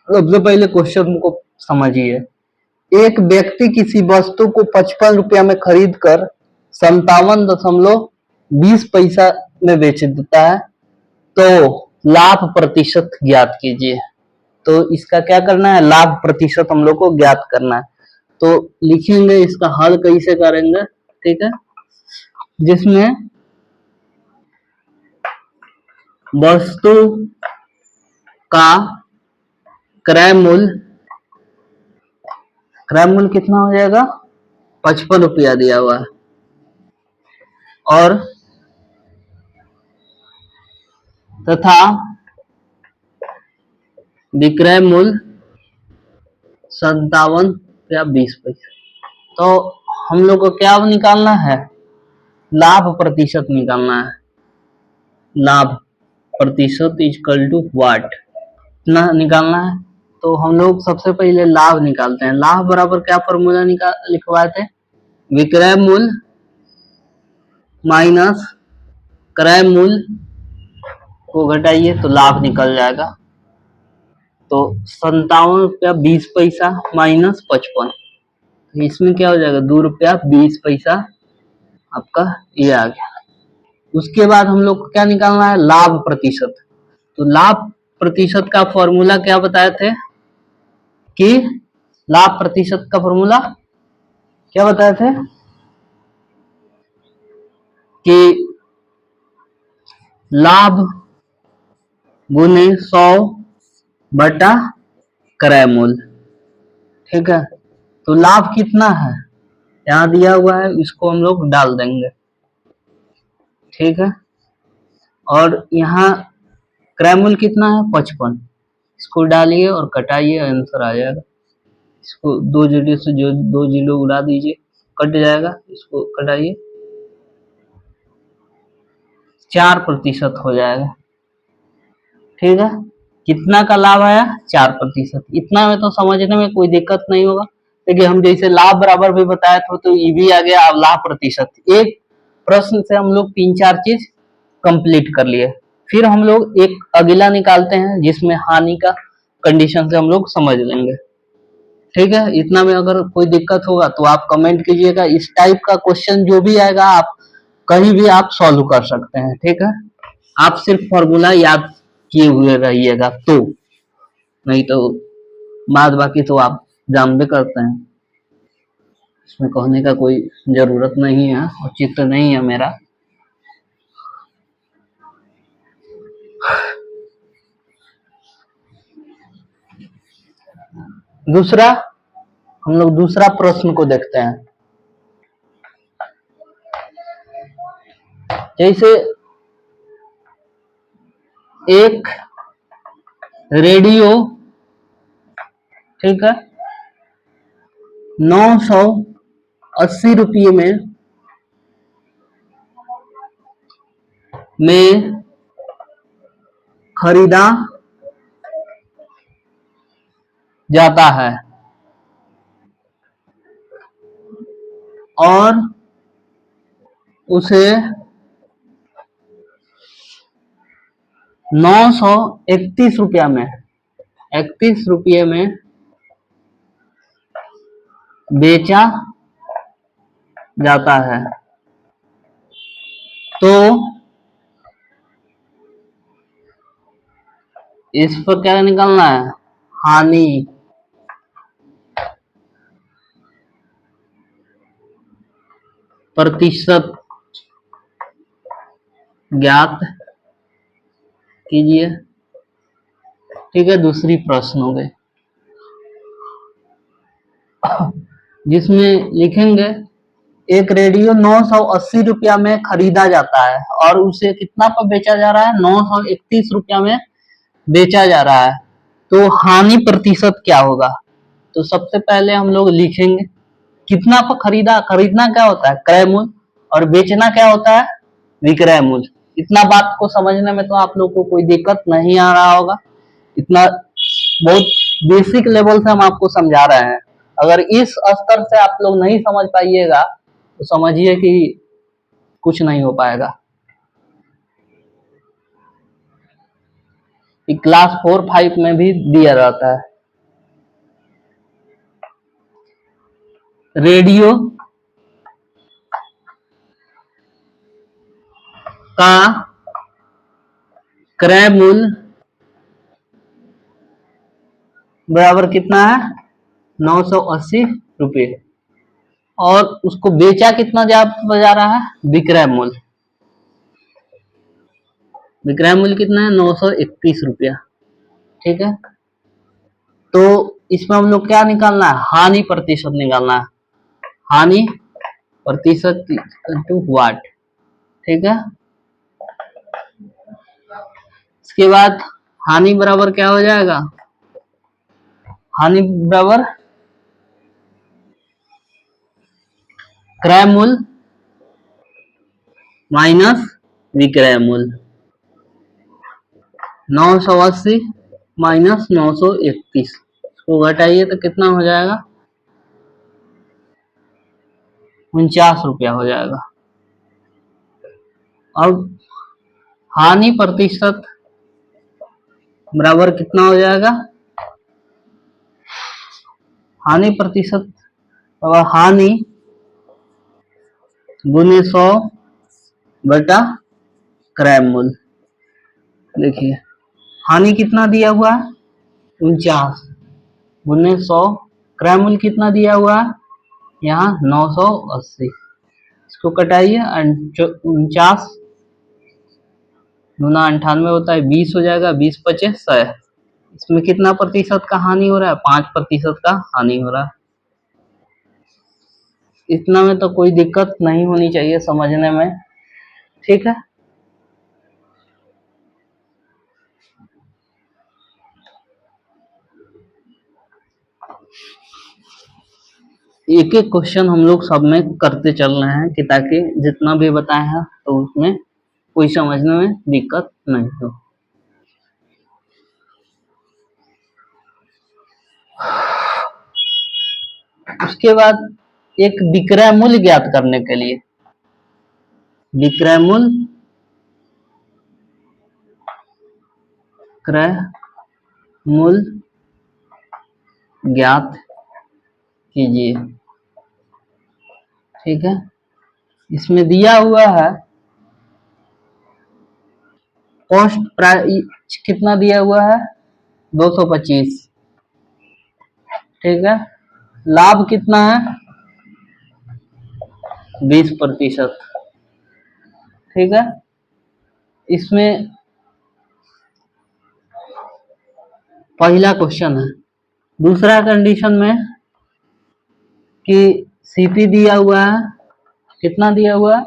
सबसे पहले क्वेश्चन को समझिए। एक व्यक्ति किसी वस्तु को 55 रुपया में खरीद कर 57.20 में बेच देता है, तो लाभ प्रतिशत ज्ञात कीजिए। तो इसका क्या करना है, लाभ प्रतिशत हम लोग को ज्ञात करना है। तो लिखेंगे, इसका हल कैसे करेंगे, ठीक है, जिसमें वस्तु का क्रय मूल्य कितना हो जाएगा, 55 रुपया दिया हुआ है, और तथा विक्रय मूल्य 57.20। तो हम लोग को क्या निकालना है, लाभ प्रतिशत निकालना है। लाभ प्रतिशत इक्वल टू व्हाट, इतना निकालना है। तो हम लोग सबसे पहले लाभ निकालते हैं। लाभ बराबर क्या फॉर्मूला लिखवाए थे, विक्रय मूल्य माइनस क्रय मूल्य को घटाइए तो लाभ निकल जाएगा। तो 57.20 रुपया माइनस 55, तो इसमें क्या हो जाएगा, 2.20 रुपया आपका ये आ गया। उसके बाद हम लोग को क्या निकालना है, लाभ प्रतिशत। तो लाभ प्रतिशत का फॉर्मूला क्या बताए थे कि लाभ प्रतिशत का फॉर्मूला क्या बताए थे कि लाभ गुने 100 बटा क्रय मूल्य, ठीक है। तो लाभ कितना है, यहां दिया हुआ है, इसको हम लोग डाल देंगे, ठीक है। और यहाँ क्रय मूल्य कितना है, 55, इसको डालिए और कटाइए, आंसर आ जाएगा। इसको 2 जीरो से जो 2 जीरो उड़ा दीजिए, कट जाएगा, इसको कटाइए, 4% हो जाएगा, ठीक है। कितना का लाभ आया, 4%। इतना में तो समझने में कोई दिक्कत नहीं होगा, देखिए हम जैसे लाभ बराबर भी बताया था, तो ये भी आ गया। अब लाभ प्रतिशत, एक प्रश्न से हम लोग 3-4 चीज कंप्लीट कर लिए। फिर हम लोग एक अगला निकालते हैं जिसमें हानि का कंडीशन से हम लोग समझ लेंगे, ठीक है। इतना में अगर कोई दिक्कत होगा तो आप कमेंट कीजिएगा। इस टाइप का क्वेश्चन जो भी आएगा आप कहीं भी आप सॉल्व कर सकते हैं, ठीक है। आप सिर्फ फॉर्मूला याद किए हुए रहिएगा, तो नहीं तो बाद बाकी तो आप जानते करते हैं, इसमें कहने का कोई जरूरत नहीं है, उचित नहीं है मेरा। दूसरा, हम लोग दूसरा प्रश्न को देखते हैं। जैसे एक रेडियो, ठीक है, 980 रुपये में खरीदा जाता है और उसे 931 रुपया में 31 रुपये में बेचा जाता है, तो इस पर क्या निकालना है, हानि प्रतिशत ज्ञात कीजिए, ठीक है। दूसरी प्रश्न हो गई, जिसमें लिखेंगे एक रेडियो 980 रुपया में खरीदा जाता है और उसे कितना पर बेचा जा रहा है, 931 रुपया में बेचा जा रहा है, तो हानि प्रतिशत क्या होगा। तो सबसे पहले हम लोग लिखेंगे कितना पर खरीदना क्या होता है, क्रय मूल्य, और बेचना क्या होता है, विक्रय मूल्य। इतना बात को समझने में तो आप लोग को कोई दिक्कत नहीं आ रहा होगा। इतना बहुत बेसिक लेवल से हम आपको समझा रहे हैं। अगर इस स्तर से आप लोग नहीं समझ पाइएगा तो समझिए कि कुछ नहीं हो पाएगा। क्लास 4-5 में भी दिया रहता है। रेडियो का क्रय मूल्य बराबर कितना है, 980 रुपये। और उसको बेचा कितना जा रहा है, विक्रय मूल्य। विक्रय मूल्य कितना है, 931 रुपया। ठीक है, तो इसमें हम लोग क्या निकालना है, हानि प्रतिशत निकालना है। हानि प्रतिशत टू वाट। ठीक है, इसके बाद हानि बराबर क्या हो जाएगा, हानि बराबर क्रय मूल्य माइनस विक्रय मूल्य। 980 माइनस 931 को घटाइए तो कितना हो जाएगा, 49 रुपया हो जाएगा। अब हानि प्रतिशत बराबर कितना हो जाएगा, हानि प्रतिशत और हानि गुने 100 बटा क्रय मूल्य। देखिए हानि कितना दिया हुआ है, 49 गुने 100, क्रय मूल्य कितना दिया हुआ है यहाँ 980। इसको कटाइए, 49 गुना 98 होता है 20 हो जाएगा, 20 पचे 100। इसमें कितना प्रतिशत का हानि हो रहा है, 5% का हानि हो रहा है। इतना में तो कोई दिक्कत नहीं होनी चाहिए समझने में। ठीक है, एक एक क्वेश्चन हम लोग सब में करते चल रहे हैं कि ताकि जितना भी बताया है तो उसमें कोई समझने में दिक्कत नहीं हो। उसके बाद एक विक्रय मूल्य ज्ञात करने के लिए, विक्रय मूल्य क्रय मूल्य ज्ञात कीजिए। ठीक है, इसमें दिया हुआ है कॉस्ट प्राइस कितना दिया हुआ है, 225। ठीक है, लाभ कितना है, 20%। ठीक है, इसमें पहला क्वेश्चन है। दूसरा कंडीशन में कि सीपी दिया हुआ है, कितना दिया हुआ है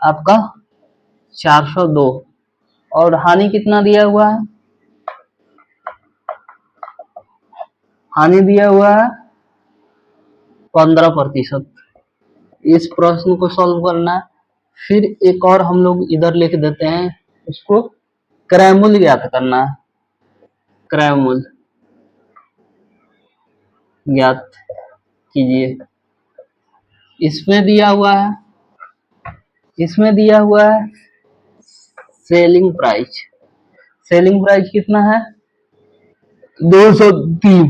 आपका 402, और हानि कितना दिया हुआ है, हानि दिया हुआ है 15%। इस प्रश्न को सॉल्व करना है। फिर एक और हम लोग इधर लिख देते हैं, इसको क्रय मूल्य ज्ञात करना है। क्रय मूल्य ज्ञात कीजिए। इसमें दिया हुआ है, इसमें दिया हुआ है सेलिंग प्राइस। सेलिंग प्राइस कितना है 203,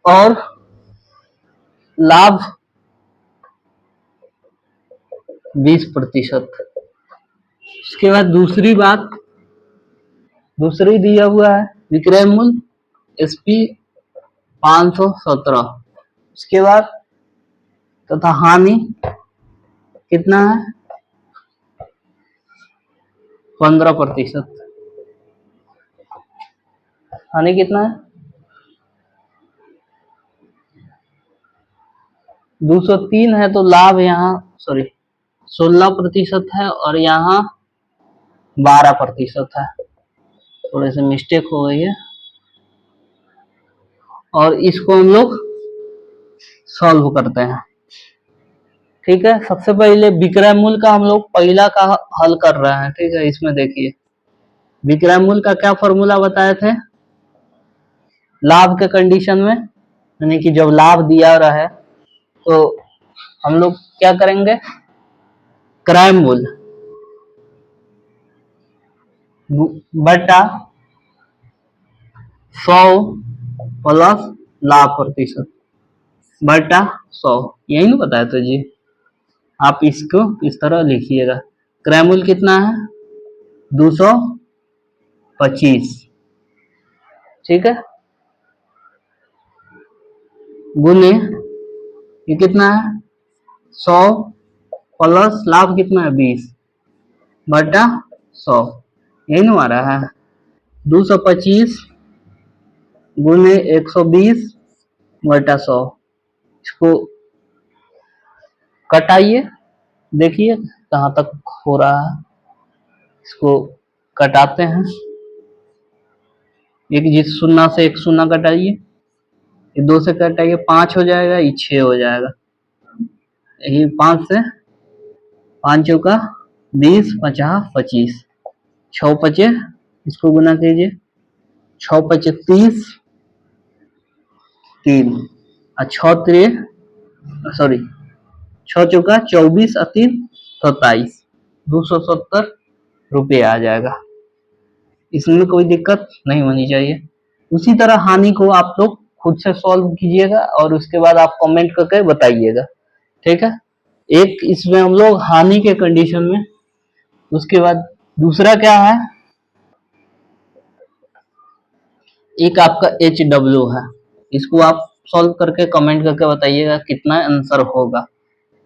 और लाभ 20%। उसके बाद दूसरी बात, दूसरी दिया हुआ है विक्रय मूल्य एसपी 517। उसके बाद तथा हानि कितना है 15%। हानि कितना है 203 है, तो लाभ यहाँ सॉरी 16% है और यहाँ 12% है। थोड़े से मिस्टेक हो गई है, और इसको हम लोग सॉल्व करते हैं। ठीक है, सबसे पहले विक्रय मूल्य का हम लोग पहला का हल कर रहे हैं। ठीक है, इसमें देखिए विक्रय मूल्य का क्या फॉर्मूला बताए थे, लाभ के कंडीशन में, यानी कि जब लाभ दिया रहा है तो हम लोग क्या करेंगे, क्रय मूल्य बटा 100 प्लस लाभ प्रतिशत। बटा 100, यही ना बताया तो जी। आप इसको इस तरह लिखिएगा, क्रय मूल्य कितना है 225, ठीक है, गुने ये कितना है 100 प्लस लाभ कितना है 20 बटा 100, यही ना आ रहा है 225 गुने 120 बटा 100। इसको कटाइए, देखिए कहाँ तक हो रहा है, इसको कटाते हैं, एक जिस शून्य से एक शून्य कटाइए, ये 2 से कटाइए 5 हो जाएगा, ये 6 हो जाएगा, यही 5 से 5 चौका 20 50 25, 6 पचे इसको गुना कीजिए, 6 पचे 30 3 और 6 3 सॉरी 6 चौका 24 और 3 27, 270 रुपये आ जाएगा। इसमें कोई दिक्कत नहीं होनी चाहिए। उसी तरह हानि को आप लोग खुद से सॉल्व कीजिएगा और उसके बाद आप कमेंट करके बताइएगा, ठीक है। एक इसमें हम लोग हानि के कंडीशन में, उसके बाद दूसरा क्या है, एक आपका HW है, इसको आप सॉल्व करके कमेंट करके बताइएगा कितना आंसर होगा,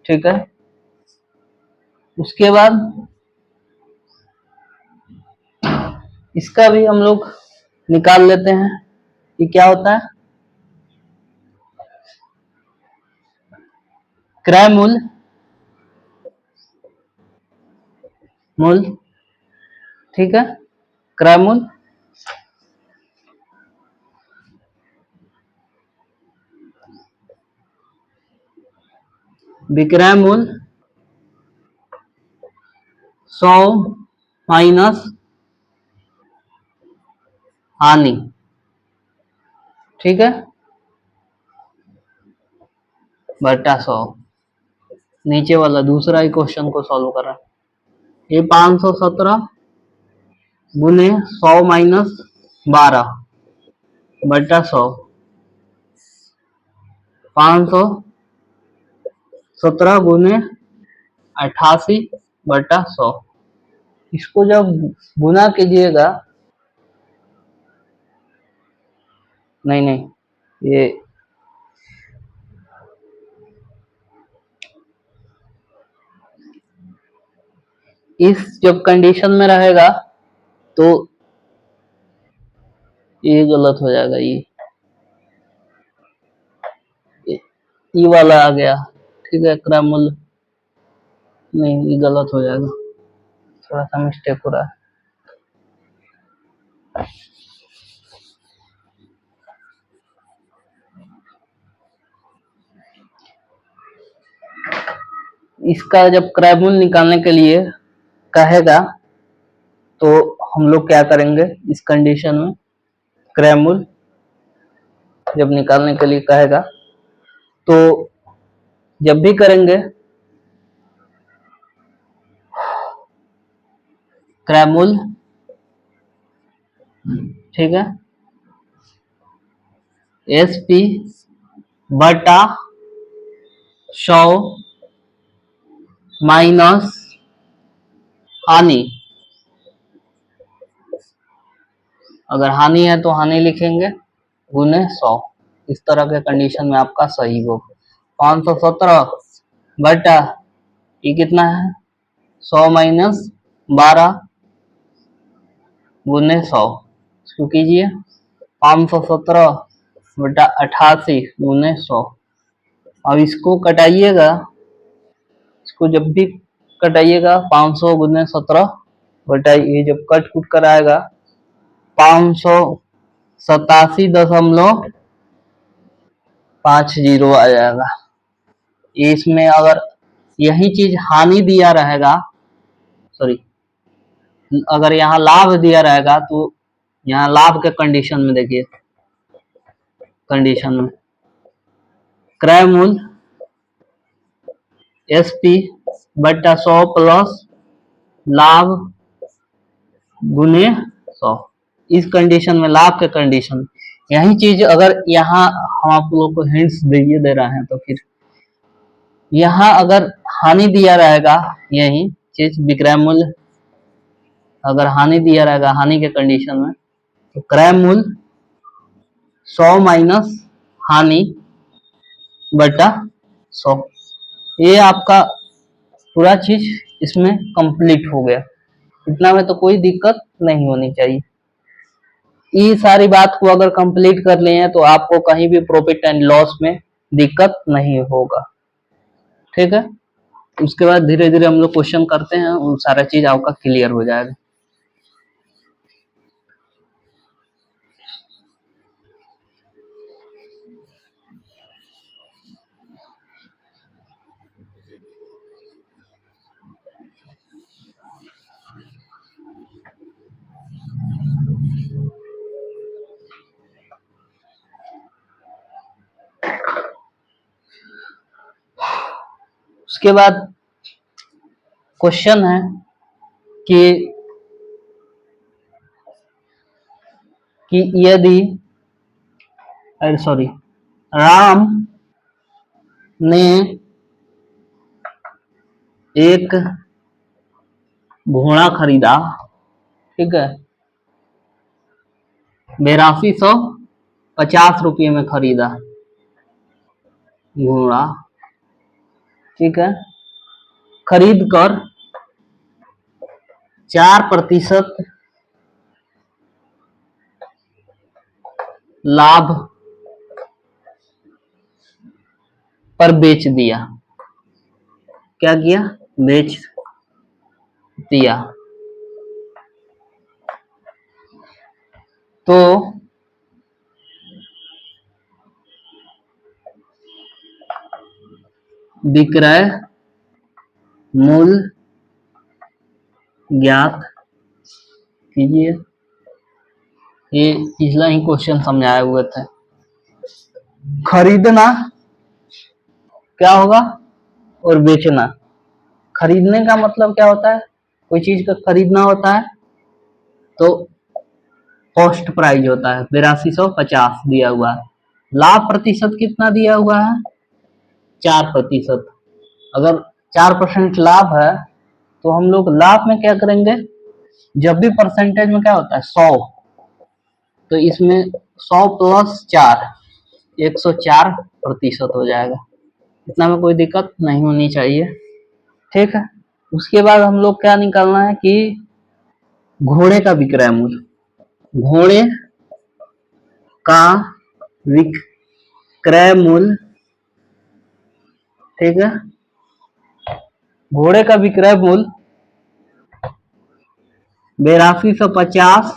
ठीक है। उसके बाद इसका भी हम लोग निकाल लेते हैं कि क्या होता है, क्रय मूल्य, ठीक है, क्रय मूल्य विक्रय मूल्य 100 माइनस हानि, ठीक है, बटा 100। नीचे वाला दूसरा ही क्वेश्चन को सॉल्व कर रहा है, ये 517 गुने 100 माइनस 12 बटा 100, 517 गुने 88 बटा 100। इसको जब गुना कीजिएगा, नहीं नहीं, ये इस जब कंडीशन में रहेगा तो ये गलत हो जाएगा, ये वाला आ गया, ठीक है, क्रय मूल्य नहीं, ये गलत हो जाएगा, थोड़ा सा मिस्टेक हो रहा है। इसका जब क्रय मूल्य निकालने के लिए कहेगा तो हम लोग क्या करेंगे, इस कंडीशन में क्रय मूल्य जब निकालने के लिए कहेगा तो जब भी करेंगे क्रय मूल्य, ठीक है, SP बटा 100 माइनस हानि, अगर हानि है तो हानि लिखेंगे गुने 100, इस तरह के कंडीशन में आपका सही होगा। 517 बटा ये कितना है 100 माइनस 12 गुने 100, इसको कीजिए 517 बटा 88 गुने 100। अब इसको कटाइएगा, इसको जब भी कटाइएगा 500 गुने 17 बटा ये जब कट कुट कर आएगा 587.50 आ जाएगा। इसमें अगर यही चीज हानि दिया रहेगा, सॉरी, अगर यहाँ लाभ दिया रहेगा तो यहाँ लाभ के कंडीशन में देखिए, कंडीशन में क्रय मूल्य SP बटा 100 प्लस लाभ गुने 100, इस कंडीशन में लाभ के कंडीशन यही चीज अगर यहाँ हम आप लोगों को हिंट्स दे रहे हैं तो फिर यहाँ अगर हानि दिया रहेगा, यही चीज विक्रय मूल्य अगर हानि दिया रहेगा, हानि के कंडीशन में, तो क्रय मूल्य 100 माइनस हानि बटा 100, ये आपका पूरा चीज इसमें कंप्लीट हो गया। इतना में तो कोई दिक्कत नहीं होनी चाहिए। ये सारी बात को अगर कंप्लीट कर लिए हैं तो आपको कहीं भी प्रॉफिट एंड लॉस में दिक्कत नहीं होगा। ठीक है, उसके बाद धीरे धीरे हम लोग क्वेश्चन करते हैं और सारा चीज आपका क्लियर हो जाएगा। उसके बाद क्वेश्चन है कि यदि सॉरी राम ने एक घोड़ा खरीदा, ठीक है, 8250 रुपये में खरीदा घोड़ा, ठीक है, खरीद कर 4% लाभ पर बेच दिया। क्या किया? बेच दिया। तो विक्रय मूल्य ज्ञात कीजिए। ये पिछला ही क्वेश्चन समझाए हुए थे। खरीदना क्या होगा और बेचना। खरीदने का मतलब क्या होता है? कोई चीज का खरीदना होता है तो कॉस्ट प्राइस होता है 8250 दिया हुआ है। लाभ प्रतिशत कितना दिया हुआ है? 4%। अगर 4% लाभ है तो हम लोग लाभ में क्या करेंगे, जब भी परसेंटेज में क्या होता है 100, तो इसमें 100 प्लस 4 104% हो जाएगा। इतना में कोई दिक्कत नहीं होनी चाहिए। ठीक है, उसके बाद हम लोग क्या निकालना है कि घोड़े का विक्रय मूल्य। घोड़े का विक्रय मूल्य, ठीक है, घोड़े का विक्रय मूल्य 8250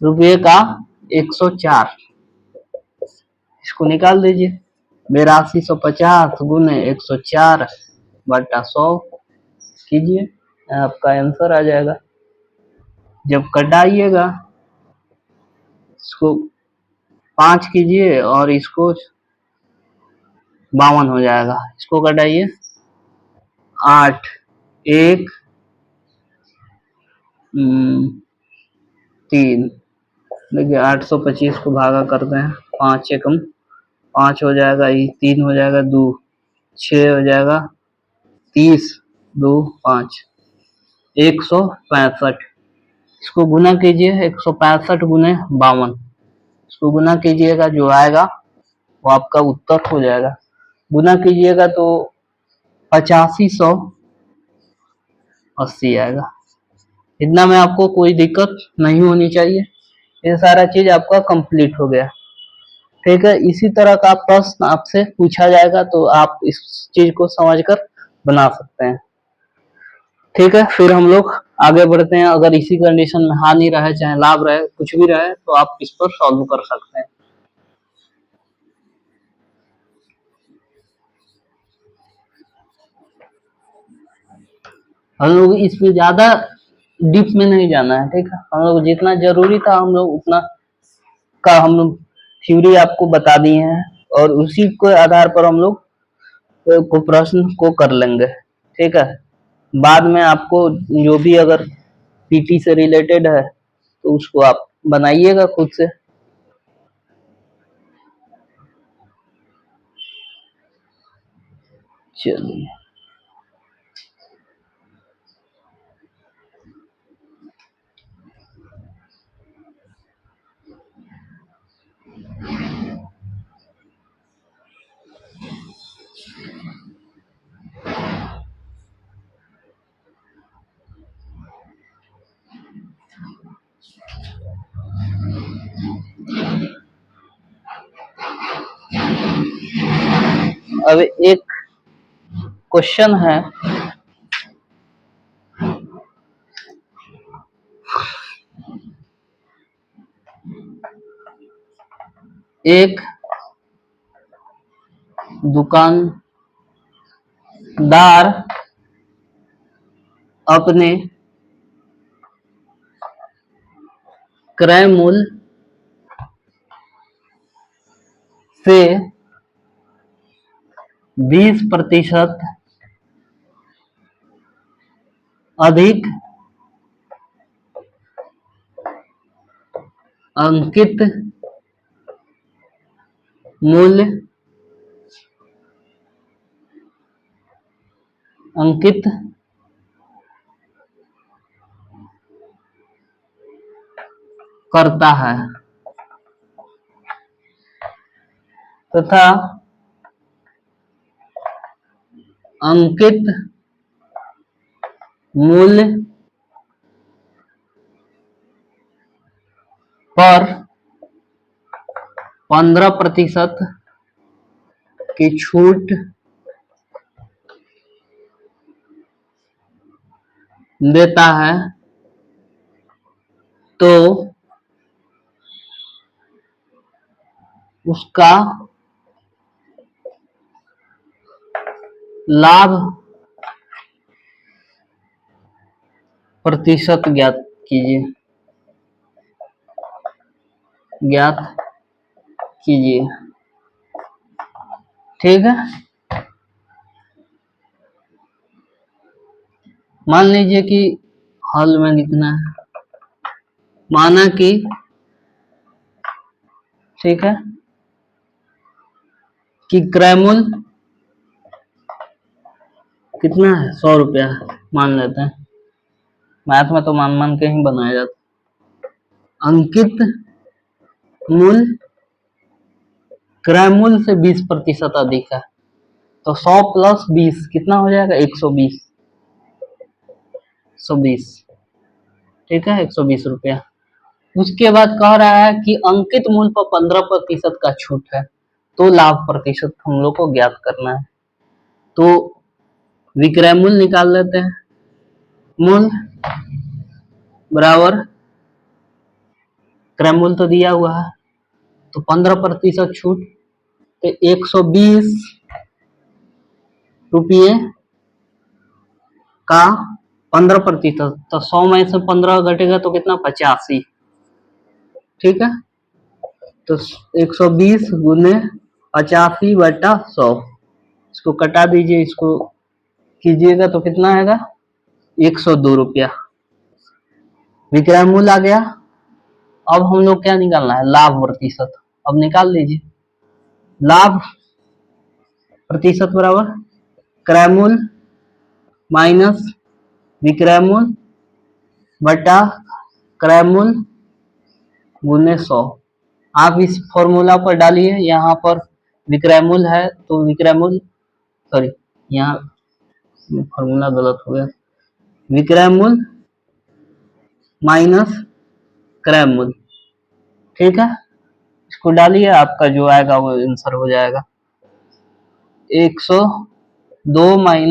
रुपये का 104, इसको निकाल दीजिए। 8250 गुने 104 बटा 100 कीजिए, आपका आंसर आ जाएगा। जब कटाइएगा इसको 5 कीजिए और इसको 52 हो जाएगा। इसको कटाइए 8 1 3, देखिए 825 को भागा करते हैं, 5 एकम 5 हो जाएगा, ये 3 हो जाएगा, 2 6 हो जाएगा, 30 2 5 165। इसको गुना कीजिए 165 गुने 52, इसको गुना कीजिएगा, जो आएगा वो आपका उत्तर हो जाएगा। गुना कीजिएगा तो 8580 आएगा। इतना में आपको कोई दिक्कत नहीं होनी चाहिए। ये सारा चीज आपका कंप्लीट हो गया। ठीक है, इसी तरह का प्रश्न आपसे पूछा जाएगा तो आप इस चीज को समझकर बना सकते हैं। ठीक है, फिर हम लोग आगे बढ़ते हैं। अगर इसी कंडीशन में हानि रहे चाहे लाभ रहे, कुछ भी रहे, तो आप इस पर सॉल्व कर सकते हैं। हम लोग इस पे ज्यादा डीप में नहीं जाना है। ठीक है, हम लोग जितना जरूरी था हम लोग उतना का हम लोग थ्योरी आपको बता दिए हैं और उसी के आधार पर हम लोग को प्रश्न को कर लेंगे। ठीक है, बाद में आपको जो भी अगर पीटी से रिलेटेड है, तो उसको आप बनाइएगा खुद से। चलिए, अब एक क्वेश्चन है, एक दुकानदार अपने क्रय मूल्य से 20% अधिक अंकित मूल्य अंकित करता है तथा अंकित मूल्य पर 15% की छूट देता है, तो उसका लाभ प्रतिशत ज्ञात कीजिए। ठीक है, मान लीजिए कि हल में लिखना है, माना कि, ठीक है, कि क्रय मूल्य कितना है, 100 रुपया मान लेते हैं, मैथ में तो मान के ही बनाया जाता। अंकित मूल्य क्रय मूल्य से 20% अधिक है, तो 100 प्लस 20 कितना हो जाएगा, 120। ठीक है, 120 रुपया। उसके बाद कह रहा है कि अंकित मूल्य पर 15% का छूट है, तो लाभ प्रतिशत हम लोग को ज्ञात करना है। तो विक्रय मूल्य निकाल लेते हैं, मूल्य बराबर क्रय मूल्य तो दिया हुआ है, तो 15% छूट, तो 120 रुपये का 15%, तो 100 में से 15 घटेगा तो कितना, 85। ठीक है, तो 120 गुने 85/100, इसको कटा दीजिए, इसको कीजिएगा तो कितना आएगा, 102 रुपया विक्रय मूल्य आ गया। अब हम लोग क्या निकालना है, लाभ प्रतिशत। अब निकाल लीजिए, लाभ प्रतिशत बराबर क्रय मूल्य माइनस विक्रय मूल्य बटा क्रय मूल्य गुने 100। आप इस फॉर्मूला पर डालिए, यहाँ पर विक्रय मूल्य है तो विक्रय मूल्य, सॉरी यहाँ फॉर्मूला गलत हो गया, विक्रय मूल्य माइनस क्रय मूल्य। ठीक है, इसको डालिए, आपका जो आएगा वो आंसर हो जाएगा 102 माइनस